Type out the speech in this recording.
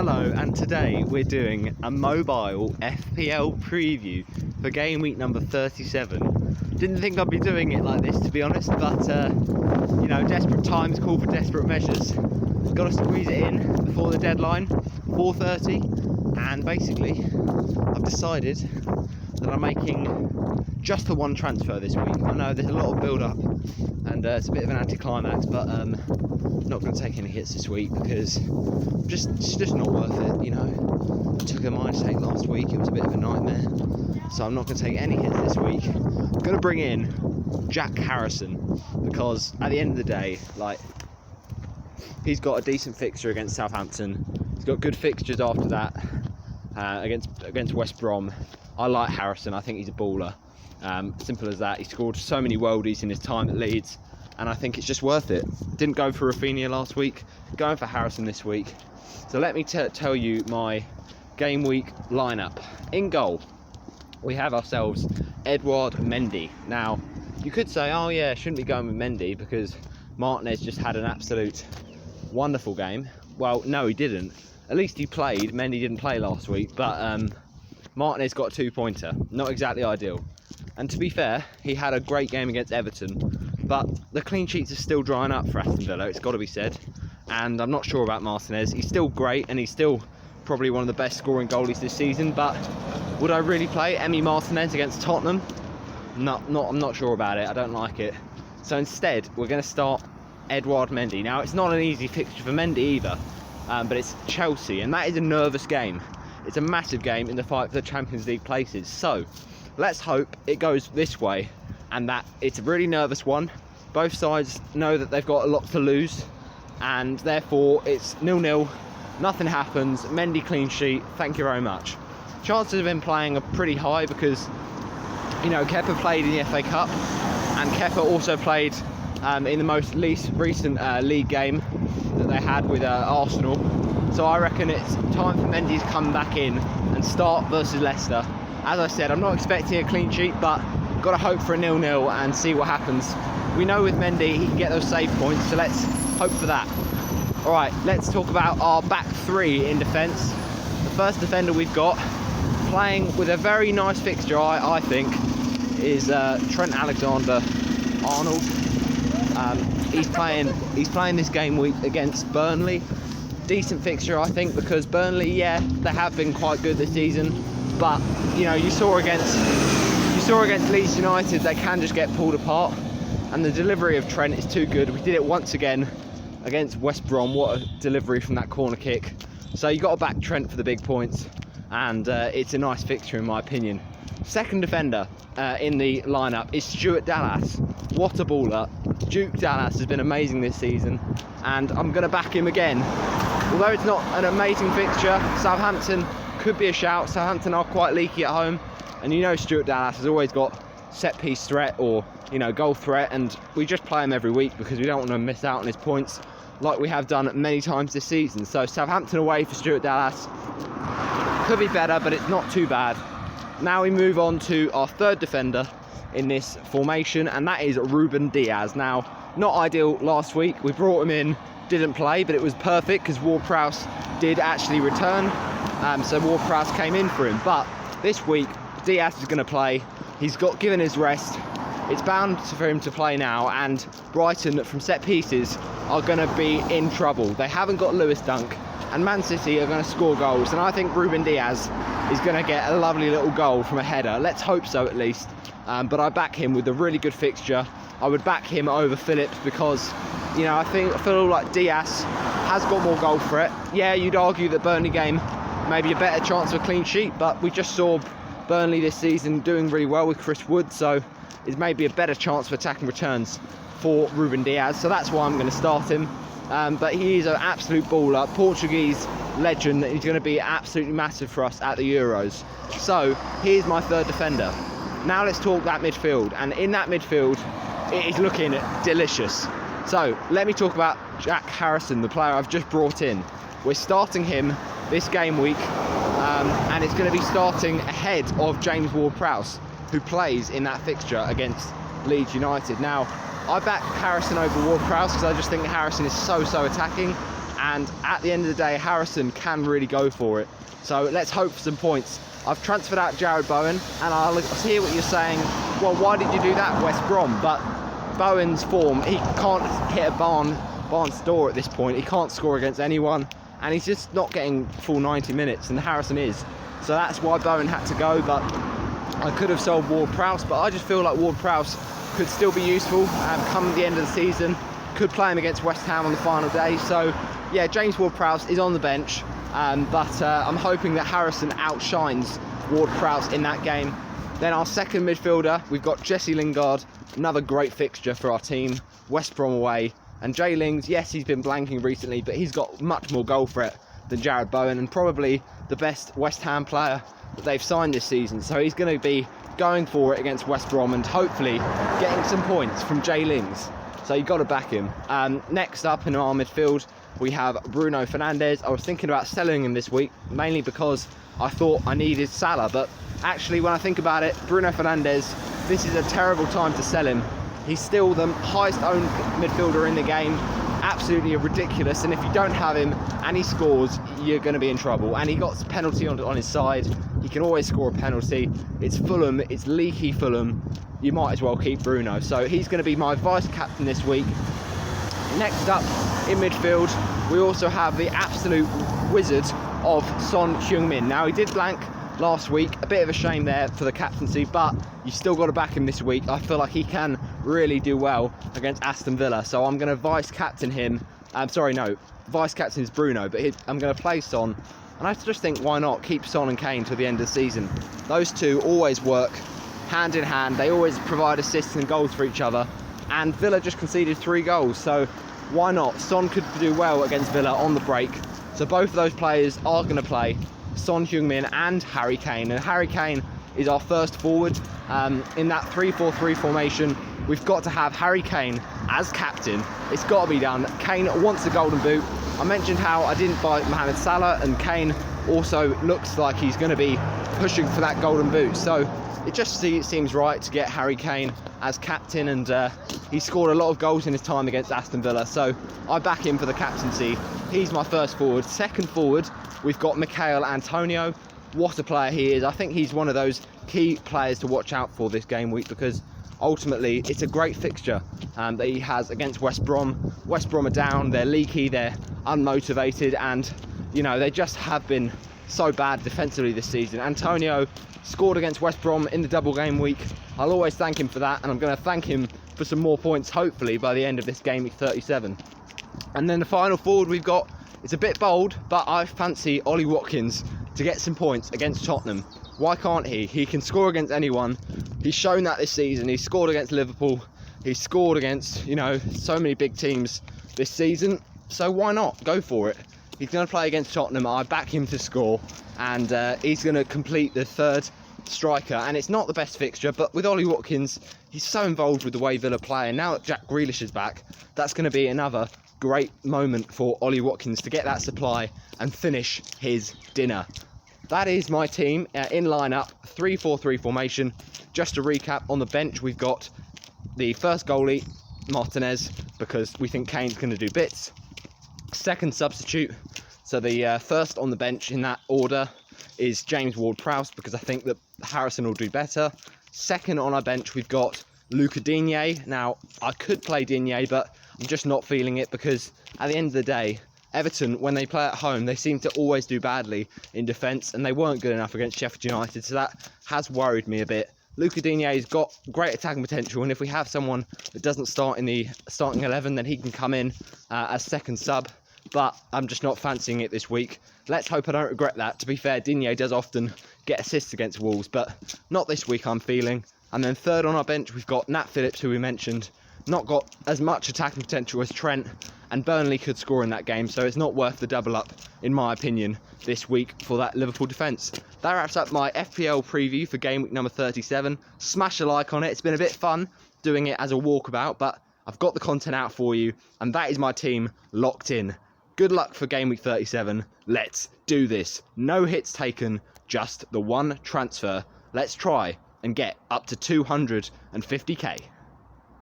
Hello, and today we're doing a mobile FPL preview for game week number 37. Didn't think I'd be doing it like this, to be honest, but you know, desperate times call for desperate measures. Got to squeeze it in before the deadline, 4:30, and basically I've decided that I'm making just the one transfer this week. I know there's a lot of build-up and it's a bit of an anticlimax, but not going to take any hits this week because it's just not worth it, you know. I took a minus 8 last week, it was a bit of a nightmare, so I'm not going to take any hits this week. I'm going to bring in Jack Harrison because at the end of the day, like, he's got a decent fixture against Southampton. He's got good fixtures after that against West Brom. I like Harrison, I think he's a baller. Simple as that. He scored so many worldies in his time at Leeds, and I think it's just worth it. Didn't go for Rafinha last week, going for Harrison this week. So let me tell you my game week lineup. In goal, we have ourselves Edouard Mendy. Now, you could say, oh yeah, shouldn't be going with Mendy because Martinez just had an absolute wonderful game. Well, no, he didn't. At least he played. Mendy didn't play last week, but Martinez got a 2-pointer. Not exactly ideal. And to be fair, he had a great game against Everton, but the clean sheets are still drying up for Aston Villa, it's got to be said. And I'm not sure about Martinez. He's still great, and he's still probably one of the best scoring goalies this season, but would I really play Emi Martinez against Tottenham? I'm not sure about it. I don't like it. So instead, we're going to start Edouard Mendy. Now, it's not an easy fixture for Mendy either, but it's Chelsea, and that is a nervous game. It's a massive game in the fight for the Champions League places. So let's hope it goes this way and that it's a really nervous one. Both sides know that they've got a lot to lose, and therefore it's 0-0. Nothing happens. Mendy clean sheet. Thank you very much. Chances of him playing are pretty high because, you know, Kepa played in the FA Cup, and Kepa also played in the most recent league game that they had with Arsenal. So I reckon it's time for Mendy to come back in and start versus Leicester. As I said, I'm not expecting a clean sheet, but got to hope for a 0-0 and see what happens. We know with Mendy he can get those save points, so let's hope for that. Alright, let's talk about our back three in defence. The first defender we've got, playing with a very nice fixture, I think, is Trent Alexander-Arnold. He's playing this game week against Burnley. Decent fixture, I think, because Burnley, yeah, they have been quite good this season, but you know, you saw against Leeds United, they can just get pulled apart, and the delivery of Trent is too good. We did it once again against West Brom. What a delivery from that corner kick. So you got to back Trent for the big points, and it's a nice fixture in my opinion. Second defender in the lineup is Stuart Dallas. What a baller. Duke Dallas has been amazing this season, and I'm going to back him again. Although it's not an amazing fixture, Southampton could be a shout. Southampton are quite leaky at home, and you know Stuart Dallas has always got set-piece threat or, you know, goal threat, and we just play him every week because we don't want to miss out on his points like we have done many times this season. So Southampton away for Stuart Dallas. Could be better, but it's not too bad. Now we move on to our third defender in this formation, and that is Reuben Diaz. Now, not ideal last week. We brought him in, didn't play, but it was perfect because Ward-Prowse did actually return. So Ward-Prowse came in for him. But this week, Diaz is going to play. He's got given his rest. It's bound for him to play now, and Brighton from set pieces are going to be in trouble. They haven't got Lewis Dunk, and Man City are going to score goals, and I think Reuben Diaz is going to get a lovely little goal from a header. Let's hope so at least. But I back him with a really good fixture. I would back him over Phillips because, you know, I feel like Diaz has got more goal threat. Yeah, you'd argue that Burnley game maybe a better chance of a clean sheet, but we just saw Burnley this season doing really well with Chris Wood, so it's maybe a better chance for attacking returns for Reuben Diaz. So that's why I'm going to start him. But he is an absolute baller, Portuguese legend. He's going to be absolutely massive for us at the Euros. So here's my third defender. Now let's talk that midfield, and in that midfield it is looking delicious. So let me talk about Jack Harrison, the player I've just brought in. We're starting him this game week, and it's going to be starting ahead of James Ward-Prowse, who plays in that fixture against Leeds United. Now, I back Harrison over Ward-Prowse because I just think Harrison is so attacking, and at the end of the day, Harrison can really go for it. So let's hope for some points. I've transferred out Jarrod Bowen, and I'll hear what you're saying. Well, why did you do that, West Brom? But Bowen's form, he can't hit a barn's door at this point. He can't score against anyone, and he's just not getting full 90 minutes, and Harrison is. So that's why Bowen had to go, but I could have sold Ward-Prowse, but I just feel like Ward-Prowse could still be useful come the end of the season. Could play him against West Ham on the final day. So yeah, James Ward-Prowse is on the bench, but I'm hoping that Harrison outshines Ward-Prowse in that game. Then our second midfielder, we've got Jesse Lingard, another great fixture for our team, West Brom away. And Jay Lings, yes, he's been blanking recently, but he's got much more goal threat than Jarrod Bowen, and probably the best West Ham player that they've signed this season. So he's going to be going for it against West Brom and hopefully getting some points from Jay Lings. So you've got to back him. Next up in our midfield, we have Bruno Fernandez. I was thinking about selling him this week, mainly because I thought I needed Salah, but actually when I think about it, Bruno Fernandez, this is a terrible time to sell him. He's still the highest owned midfielder in the game, absolutely ridiculous, and if you don't have him and he scores, you're going to be in trouble. And he got a penalty on his side. He can always score a penalty. It's Fulham, it's leaky Fulham. You might as well keep Bruno. So he's going to be my vice captain this week. Next up in midfield, we also have the absolute wizard of Son Heung-min. Now, he did blank last week, a bit of a shame there for the captaincy, but you still got to back him this week. I feel like he can really do well against Aston Villa, so I'm going to vice captain him. Vice captain is Bruno, but I'm going to play Son, and I just think, why not keep Son and Kane to the end of the season? Those two always work hand in hand. They always provide assists and goals for each other, and Villa just conceded 3 goals, so why not? Son could do well against Villa on the break, so both of those players are going to play, Son Heung-min and Harry Kane. And Harry Kane is our first forward. In that 3-4-3 formation, we've got to have Harry Kane as captain. It's got to be done. Kane wants the golden boot. I mentioned how I didn't buy Mohamed Salah, and Kane also looks like he's going to be pushing for that golden boot. So it just seems right to get Harry Kane as captain, and he scored a lot of goals in his time against Aston Villa, so I back him for the captaincy. He's my first forward. Second forward, we've got Mikael Antonio. What a player he is. I think he's one of those key players to watch out for this game week, because ultimately it's a great fixture that he has against West Brom. West Brom are down, they're leaky, they're unmotivated, and you know, they just have been so bad defensively this season. Antonio scored against West Brom in the double game week. I'll always thank him for that, and I'm going to thank him for some more points, hopefully, by the end of this game week 37. And then the final forward we've got, it's a bit bold, but I fancy Ollie Watkins to get some points against Tottenham. Why can't he? He can score against anyone. He's shown that this season. He's scored against Liverpool. He's scored against, you know, so many big teams this season. So why not? Go for it. He's going to play against Tottenham. I back him to score, and he's going to complete the third striker. And it's not the best fixture, but with Ollie Watkins, he's so involved with the way Villa play, and now that Jack Grealish is back, that's going to be another great moment for Ollie Watkins to get that supply and finish his dinner. That is my team in lineup, 3-4-3 formation. Just to recap, on the bench we've got the first goalie, Martinez, because we think Kane's going to do bits. Second substitute, so the first on the bench in that order is James Ward-Prowse, because I think that Harrison will do better. Second on our bench we've got Digne. Now, I could play Digne, but I'm just not feeling it, because at the end of the day, Everton, when they play at home, they seem to always do badly in defence, and they weren't good enough against Sheffield United, so that has worried me a bit. Digne's got great attacking potential, and if we have someone that doesn't start in the starting 11, then he can come in as second sub, but I'm just not fancying it this week. Let's hope I don't regret that. To be fair, Digne does often get assists against Wolves, but not this week, I'm feeling. And then third on our bench, we've got Nat Phillips, who we mentioned. Not got as much attacking potential as Trent, and Burnley could score in that game, so it's not worth the double up, in my opinion, this week for that Liverpool defence. That wraps up my FPL preview for game week number 37. Smash a like on it. It's been a bit fun doing it as a walkabout, but I've got the content out for you, and that is my team locked in. Good luck for game week 37. Let's do this. No hits taken, just the one transfer. Let's try and get up to 250k.